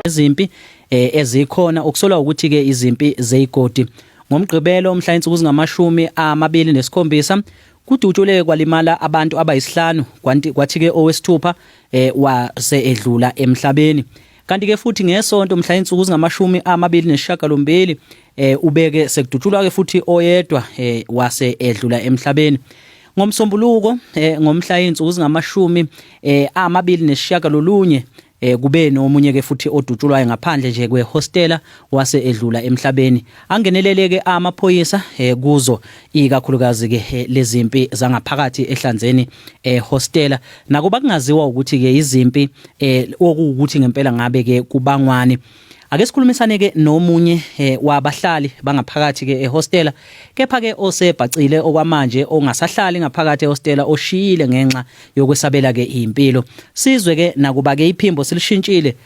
ezimpi ezikhona okusolwa ukuthi ke izimpi zeigodi. Ngomgqibelo mhla insuku zingama27 kudutshuleke kwalimala abantu abayisihlanu kwathi ke owesithupha wase edlula emhlabeni. Kanti ke futhi ngesonto mhla insuku zingama28 ubeke sekudutshulwa ke futhi oyedwa wase edlula emhlabeni. Ngomsombuluko ngomhla insuku zingama29 kube nomunye ke futhi odutshulwayo ngaphandle nje kwehostela wase edlula emhlabeni. Angeneleleke amaphoyisa kuzo ikakhulukazi ke lezimpi zangaphakathi ehlanzeni hostela. Nakuba kungaziwa ukuthi ke izimpi okuwukuthi ngempela ngabe ke kubangwani. Ake sikhulumisane ke nomunye wabahlali bangaphakathi ke ehostela, kepha ke osebhacile okwamanje ongasahlali ngaphakathi ehostela oshiyile ngenxa yokwesabela ke impilo. Sizwe ke nakuba ke iphimbo silishintshile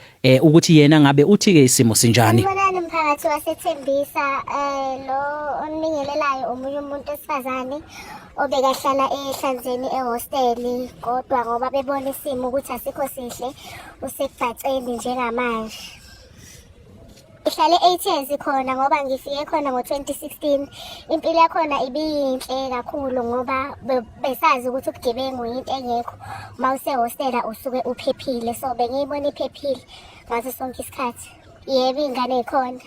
ukuthi yena ngabe uthi ke isimo sinjani. Ngibonana umphakathi wasethembisa lo oningelelayo omunye umuntu esifazane obekahlala ehlanzeni ehosteli, kodwa ngoba bebona isimo ukuthi asikho sihle usekubhaceni njengamanje. Ihlale 8 years khona ngoba ngifike khona ngo2016. Impilo yakhona ibiyinhle kakhulu ngoba besazi ukuthi ubugebengu into engekho. Mawuse hostela usuke uphephile, so bengiyibona iphephile ngaso sonke isikhathi. Yebo ingane ikhona.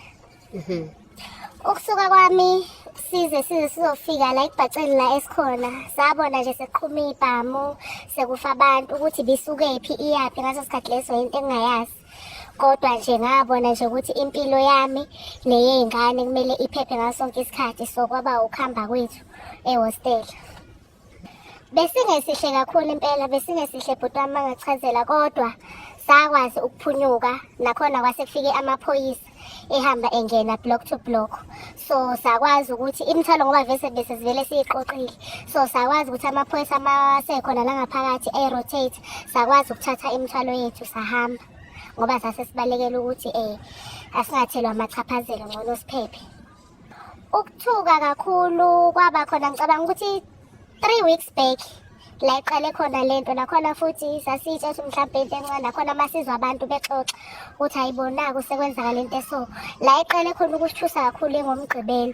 Ukusuka kwami size sizofika la ekubhaceni la esikhona, sabona nje seqhuma ibhamu, sekufa abantu ukuthi bisukephi iyaphi ngaso isikhathi leso into engayazi. Kodwa nje ngabona nje ukuthi impilo yami neyengane kumele iphephe ngaso sonke isikhathi, so kwaba ukuhamba kwethu ehostel. Besingesihle kakhulu impela, besingesihle bhuti wami angachazela, kodwa sakwazi ukuphunyuka nakhona kwase kufike amaphoyisa ehamba engena block to block. So sakwazi ukuthi imithalo ngoba bese sivele siyiqoqile, so sakwazi ukuthi amaphoyisa amasekhona la ngaphakathi rotate, sakwazi ukuthatha imithalo yethu sahamba ngoba sase sibalekela ukuthi asingathelwa amachaphazelo ngcono siphephe. Ukuthuka kakhulu kwaba khona ngicabanga ukuthi 3 weeks back la iqale khona lento, nakhona futhi sasitsha ukuthi mhlawumbe into encane, nakhona masizwa abantu bexoxa ukuthi ayibonaka usekwenzakala lento eso. La iqale khona ukusithusa kakhulu ngomgqibelo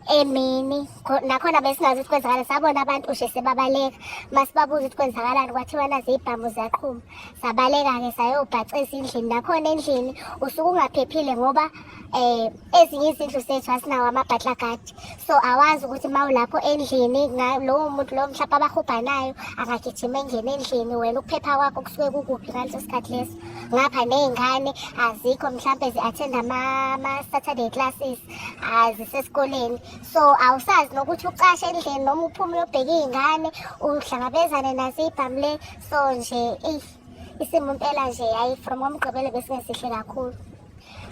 emini, nakhona besingazi ukuthi kwenzakala, sabona abantu nje sebabaleka. Masibabuza ukuthi kwenzakalani kwathiwa nazi ibhamu ziyaqhuma, sabaleka ke sayobhacisa endlini. Nakhona endlini usuke ungaphephile ngoba ezinye izindlu zethu asinawo amabhatla gadi, so awazi ukuthi mawulapho endlini lowo muntu lo mhlawumbe abahubhanayo angagijima engene endlini, wena ukuphepha kwakho kusuke kukuphi ngaleso sikhathi leso. Ngapha ney'ngane azikho mhlawumbe zi-attend ama-Saturday classes, azisesikoleni, so awusazi nokuthi ucashe endlini noma uphume uyobheka iy'ngane uhlangabezane nazo ibhamu le. So nje isimo impela nje hayi from ngomgqibelo besingesihle kakhulu.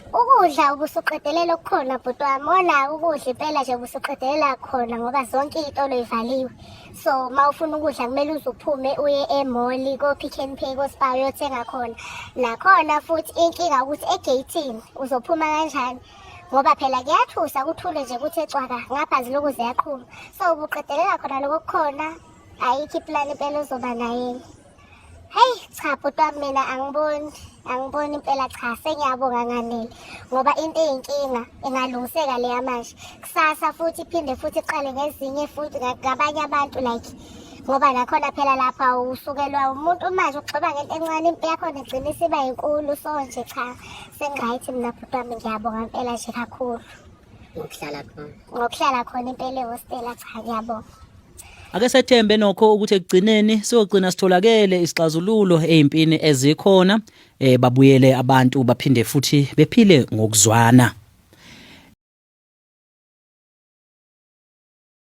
Ukudla ubusuqedelela okukhona bhuti wami, wona ukudla impela nje ubusuqedelela khona ngoba zonke iy'tolo y'valiwe. So mawufuna ukudla kumele uze uphume uye emoli ko-Pick n Pay ko-Spar uyothenga khona. Nakhona futhi inkinga ukuthi egeyithini uzophuma kanjani ngoba phela kuyathusa kuthule nje kuthe cwaka ngapha ziloku ziyaqhuma. So ubuqedelela khona lokho kukhona, ayikho iplani impela uzoba naye. Hey cha bhuti wami, mina angiboni impela, cha sengiyabonga nganele ngoba into eyinkinga engalungiseka leya manje. Kusasa futhi iphinde futhi iqale ngezinye futhi ngabanye abantu like ngoba nakhona phela lapha usukelwa umuntu manje ukugxiba ngento encane impilo yakhona igcina isiba inkulu. So nje cha sengi-right mina bhuti wami, ngiyabonga impela nje kakhulu ngokuhlala khona impela ehostela. Cha ngiyabonga. Ake sethembe nokho ukuthi ekugcineni siyogcina sitholakele isixazululo ezimpini ezikhona, babuyele abantu baphinde futhi bephile ngokuzwana.